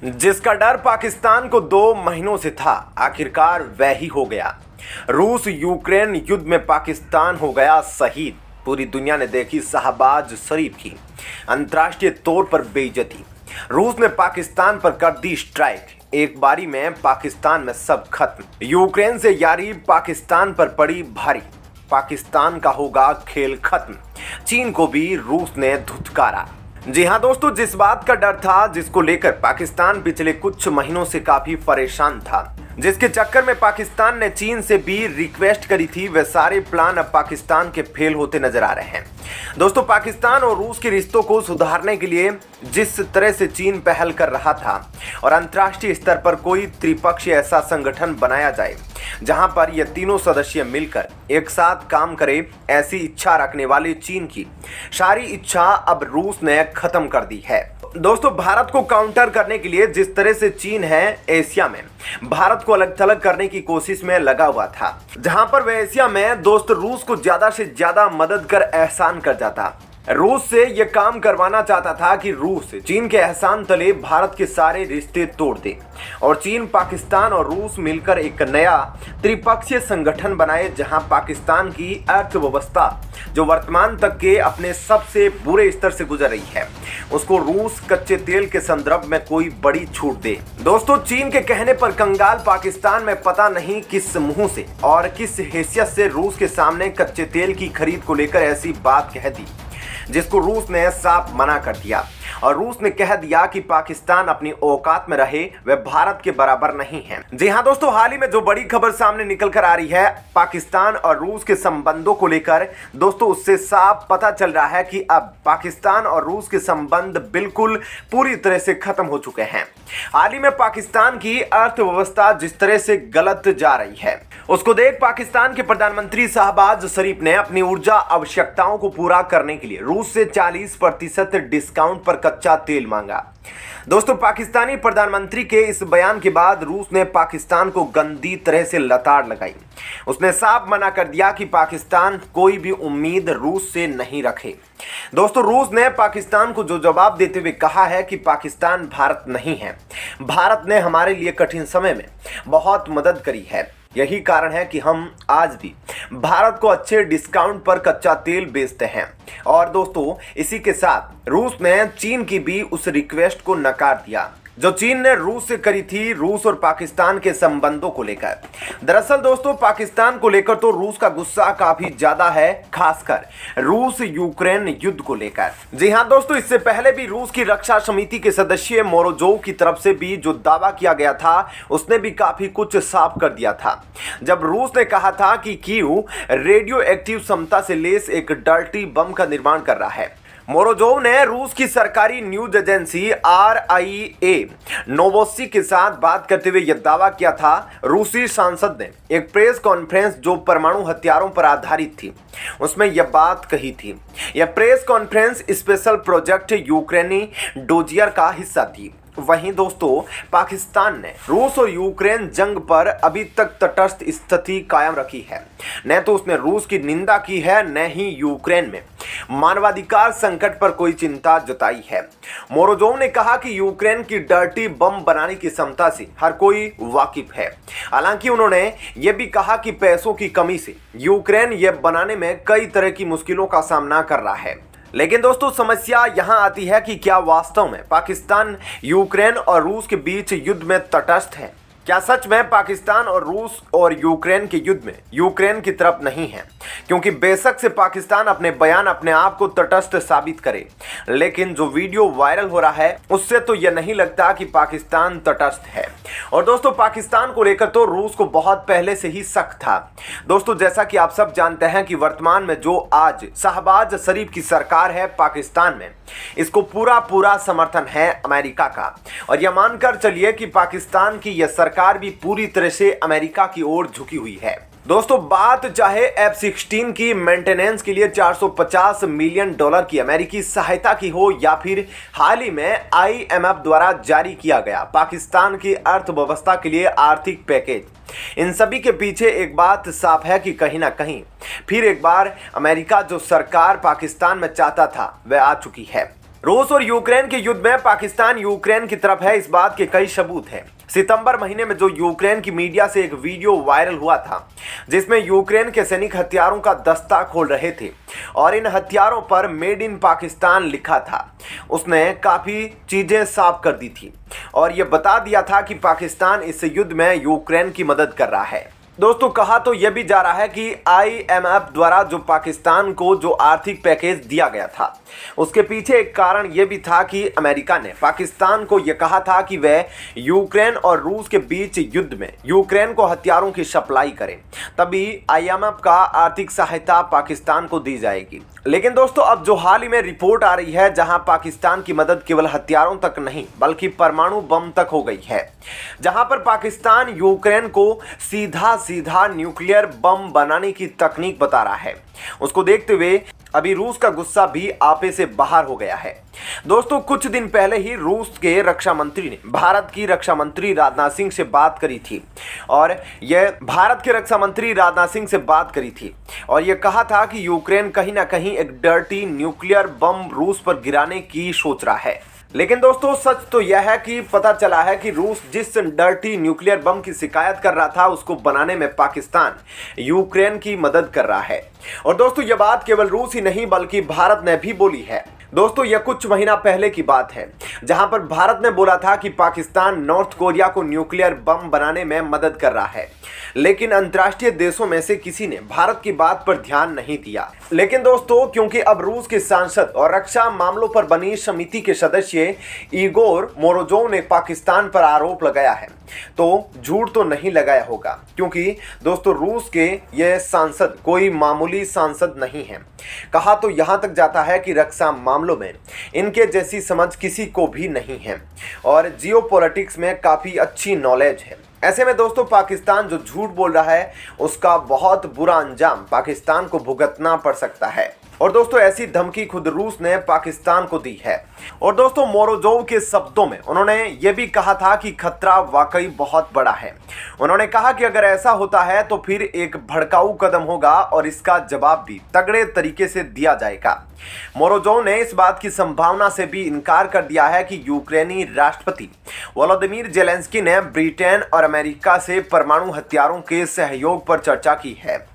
जिसका डर पाकिस्तान को 2 महीनों से था, आखिरकार वह ही हो गया। रूस यूक्रेन युद्ध में पाकिस्तान हो गया शहीद। पूरी दुनिया ने देखी शहबाज शरीफ की अंतर्राष्ट्रीय तौर पर बेइज्जती। रूस ने पाकिस्तान पर कर दी स्ट्राइक। एक बारी में पाकिस्तान में सब खत्म। यूक्रेन से यारी पाकिस्तान पर पड़ी भारी। पाकिस्तान का होगा खेल खत्म। चीन को भी रूस ने धुतकारा। जी हाँ दोस्तों, जिस बात का डर था, जिसको लेकर पाकिस्तान पिछले कुछ महीनों से काफी परेशान था, जिसके चक्कर में पाकिस्तान ने चीन से भी रिक्वेस्ट करी थी, वे सारे प्लान अब पाकिस्तान के फेल होते नजर आ रहे हैं। दोस्तों, पाकिस्तान और रूस के रिश्तों को सुधारने के लिए जिस तरह से चीन पहल कर रहा था और अंतर्राष्ट्रीय स्तर पर कोई त्रिपक्षीय ऐसा संगठन बनाया जाए जहां पर ये तीनों सदस्य मिलकर एक साथ काम करे, ऐसी इच्छा रखने वाले चीन की सारी इच्छा अब रूस ने खत्म कर दी है। दोस्तों, भारत को काउंटर करने के लिए जिस तरह से चीन है एशिया में भारत को अलग थलग करने की कोशिश में लगा हुआ था, जहां पर वह एशिया में दोस्त रूस को ज्यादा से ज्यादा मदद कर एहसान कर जाता। रूस से यह काम करवाना चाहता था कि रूस चीन के एहसान तले भारत के सारे रिश्ते तोड़ दे और चीन, पाकिस्तान और रूस मिलकर एक नया त्रिपक्षीय संगठन बनाए, जहां पाकिस्तान की अर्थव्यवस्था जो वर्तमान तक के अपने सबसे बुरे स्तर से गुजर रही है, उसको रूस कच्चे तेल के संदर्भ में कोई बड़ी छूट दे। दोस्तों, चीन के कहने पर कंगाल पाकिस्तान में पता नहीं किस मुंह से और किस हैसियत से रूस के सामने कच्चे तेल की खरीद को लेकर ऐसी बात कह दी, जिसको रूस ने साफ मना कर दिया और रूस ने कह दिया कि पाकिस्तान अपनी औकात में रहे, वह भारत के बराबर नहीं है। जी हां दोस्तों, हाल ही में जो बड़ी खबर सामने निकल कर आ रही है पाकिस्तान और रूस के संबंधों को लेकर, दोस्तों उससे साफ पता चल रहा है कि अब पाकिस्तान और रूस के संबंध बिल्कुल पूरी तरह से खत्म हो चुके हैं। हाल ही में पाकिस्तान की अर्थव्यवस्था जिस तरह से गलत जा रही है, उसको देख पाकिस्तान के प्रधानमंत्री शहबाज शरीफ ने अपनी ऊर्जा आवश्यकताओं को पूरा करने के लिए रूस से 40% डिस्काउंट पर कच्चा तेल मांगा। दोस्तों, पाकिस्तानी प्रधानमंत्री के इस बयान के बाद रूस ने पाकिस्तान को गंदी तरह से लताड़ लगाई। उसने साफ मना कर दिया कि पाकिस्तान कोई भी उम्मीद रूस से नहीं रखे। दोस्तों, रूस ने पाकिस्तान को जो जवाब देते हुए कहा है कि पाकिस्तान भारत नहीं है, भारत ने हमारे लिए कठिन समय में बहुत मदद करी है, यही कारण है कि हम आज भी भारत को अच्छे डिस्काउंट पर कच्चा तेल बेचते हैं। और दोस्तों, इसी के साथ रूस ने चीन की भी उस रिक्वेस्ट को नकार दिया जो चीन ने रूस से करी थी, रूस और पाकिस्तान के संबंधों को लेकर। दरअसल दोस्तों, पाकिस्तान को लेकर तो रूस का गुस्सा काफी ज्यादा है, खासकर रूस यूक्रेन युद्ध को लेकर। जी हां दोस्तों, इससे पहले भी रूस की रक्षा समिति के सदस्य मोरोजोव की तरफ से भी जो दावा किया गया था, उसने भी काफी कुछ साफ कर दिया था, जब रूस ने कहा था कि कीव रेडियो एक्टिव क्षमता से लेस एक डर्टी बम का निर्माण कर रहा है। मोरोजोव ने रूस की सरकारी न्यूज एजेंसी RIA नोवोस्सी के साथ बात करते हुए यह दावा किया था। रूसी सांसद ने एक प्रेस कॉन्फ्रेंस जो परमाणु हथियारों पर आधारित थी, उसमें यह बात कही थी। यह प्रेस कॉन्फ्रेंस स्पेशल प्रोजेक्ट यूक्रेनी डोजियर का हिस्सा थी। वहीं दोस्तों, पाकिस्तान ने रूस और यूक्रेन जंग पर अभी तक तटस्थ स्थिति कायम रखी है। न तो उसने रूस की निंदा की है, न ही यूक्रेन में मानवाधिकार संकट पर कोई चिंता जताई है। मोरोजोव ने कहा कि यूक्रेन की डर्टी बम बनाने की क्षमता से हर कोई वाकिफ है। हालांकि उन्होंने यह भी कहा कि पैसों की कमी से यूक्रेन यह बनाने में कई तरह की मुश्किलों का सामना कर रहा है। लेकिन दोस्तों, समस्या यहां आती है कि क्या वास्तव में पाकिस्तान यूक्रेन और रूस के बीच युद्ध में तटस्थ है? क्या सच में पाकिस्तान और रूस और यूक्रेन के युद्ध में यूक्रेन की तरफ नहीं है? क्योंकि बेशक से पाकिस्तान अपने बयान अपने आप को तटस्थ साबित करे, लेकिन जो वीडियो वायरल हो रहा है उससे तो यह नहीं लगता कि पाकिस्तान तटस्थ है। और दोस्तों, पाकिस्तान को लेकर तो रूस को बहुत पहले से ही शक था। दोस्तों, जैसा कि आप सब जानते हैं कि वर्तमान में जो आज शहबाज शरीफ की सरकार है पाकिस्तान में, इसको पूरा समर्थन है अमेरिका का। और यह मानकर चलिए कि पाकिस्तान की यह सरकार भी पूरी तरह से अमेरिका की ओर झुकी हुई है। दोस्तों, बात चाहे F-16 की मेंटेनेंस के लिए $450 मिलियन की अमेरिकी सहायता की हो, या फिर हाल ही में IMF द्वारा जारी किया गया पाकिस्तान की अर्थव्यवस्था के लिए आर्थिक पैकेज, इन सभी के पीछे एक बात साफ है कि कहीं ना कहीं फिर एक बार अमेरिका जो सरकार पाकिस्तान में चाहता था वह आ चुकी है। रूस और यूक्रेन के युद्ध में पाकिस्तान यूक्रेन की तरफ है, इस बात के कई सबूत हैं। सितंबर महीने में जो यूक्रेन की मीडिया से एक वीडियो वायरल हुआ था जिसमें यूक्रेन के सैनिक हथियारों का दस्ता खोल रहे थे और इन हथियारों पर मेड इन पाकिस्तान लिखा था, उसने काफ़ी चीज़ें साफ कर दी थी और ये बता दिया था कि पाकिस्तान इस युद्ध में यूक्रेन की मदद कर रहा है। दोस्तों, कहा तो यह भी जा रहा है कि IMF द्वारा जो पाकिस्तान को जो आर्थिक पैकेज दिया गया था उसके पीछे एक कारण यह भी था कि अमेरिका ने पाकिस्तान को यह कहा था कि वह यूक्रेन और रूस के बीच युद्ध में यूक्रेन को हथियारों की सप्लाई करें, तभी IMF का आर्थिक सहायता पाकिस्तान को दी जाएगी। लेकिन दोस्तों, अब जो हाल ही में रिपोर्ट आ रही है जहां पाकिस्तान की मदद केवल हथियारों तक नहीं बल्कि परमाणु बम तक हो गई है, जहां पर पाकिस्तान यूक्रेन को सीधा न्यूक्लियर बम बनाने की तकनीक बता रहा है, उसको देखते हुए अभी रूस का गुस्सा भी आपे से बाहर हो गया है। दोस्तों, कुछ दिन पहले ही रूस के रक्षा मंत्री ने भारत की रक्षा मंत्री राजनाथ सिंह से बात करी थी और यह कहा था कि यूक्रेन कहीं ना कहीं एक डर्टी न्यूक्लियर बम रूस पर गिराने की सोच रहा है। लेकिन दोस्तों, सच तो यह है कि पता चला है कि रूस जिस डर्टी न्यूक्लियर बम की शिकायत कर रहा था उसको बनाने में पाकिस्तान यूक्रेन की मदद कर रहा है। और दोस्तों, यह बात केवल रूस ही नहीं बल्कि भारत ने भी बोली है। दोस्तों, यह कुछ महीना पहले की बात है जहां पर भारत ने बोला था कि पाकिस्तान नॉर्थ कोरिया को न्यूक्लियर बम बनाने में मदद कर रहा है, लेकिन अंतर्राष्ट्रीय देशों में से किसी ने भारत की बात पर ध्यान नहीं दिया। लेकिन दोस्तों, क्योंकि अब रूस के सांसद और रक्षा मामलों पर बनी समिति के सदस्य इगोर मोरोजोव ने पाकिस्तान पर आरोप लगाया है, तो झूठ तो नहीं लगाया होगा, क्योंकि दोस्तों रूस के ये सांसद कोई मामूली सांसद नहीं है। कहा तो यहां तक जाता है कि रक्षा मामलों में इनके जैसी समझ किसी को भी नहीं है और जियोपॉलिटिक्स में काफी अच्छी नॉलेज है। ऐसे में दोस्तों, पाकिस्तान जो झूठ बोल रहा है उसका बहुत बुरा अंजाम पाकिस्तान को भुगतना पड़ सकता है। और दोस्तों, ऐसी धमकी खुद रूस ने पाकिस्तान को दी है। और दोस्तों, मोरोजोव के शब्दों में उन्होंने ये भी कहा था कि खतरा वाकई बहुत बड़ा है। उन्होंने कहा कि अगर ऐसा होता है तो फिर एक भड़काऊ कदम होगा और इसका जवाब भी तगड़े तरीके से दिया जाएगा। मोरोजोव ने इस बात की संभावना से भी इनकार कर दिया है कि यूक्रेनी राष्ट्रपति वोलोदिमीर जेलेंस्की ने ब्रिटेन और अमेरिका से परमाणु हथियारों के सहयोग पर चर्चा की है।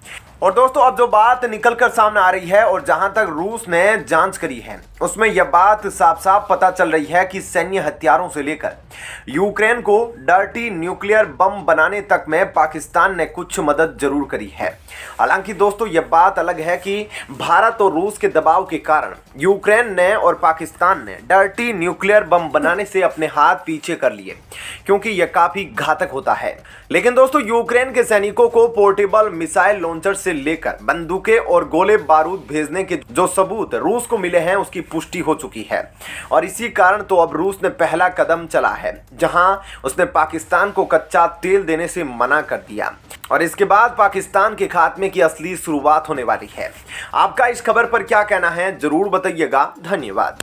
और दोस्तों, अब जो बात निकलकर सामने आ रही है और जहां तक रूस ने जांच करी है उसमें यह बात साफ साफ पता चल रही है कि सैन्य हथियारों से लेकर यूक्रेन को डर्टी न्यूक्लियर बम बनाने तक में पाकिस्तान ने कुछ मदद जरूर करी है। हालांकि दोस्तों, यह बात अलग है कि भारत और रूस के दबाव के कारण यूक्रेन ने और पाकिस्तान ने डर्टी न्यूक्लियर बम बनाने से अपने हाथ पीछे कर लिए, क्योंकि यह काफी घातक होता है। लेकिन दोस्तों, यूक्रेन के सैनिकों को पोर्टेबल मिसाइल लॉन्चर से लेकर बंदूकें और गोले बारूद भेजने के जो सबूत रूस को मिले हैं उसकी पुष्टि हो चुकी है और इसी कारण तो अब रूस ने पहला कदम चला है जहां उसने पाकिस्तान को कच्चा तेल देने से मना कर दिया और इसके बाद पाकिस्तान के खात्मे की असली शुरुआत होने वाली है। आपका इस खबर पर क्या कहना है जरूर बताइएगा। धन्यवाद।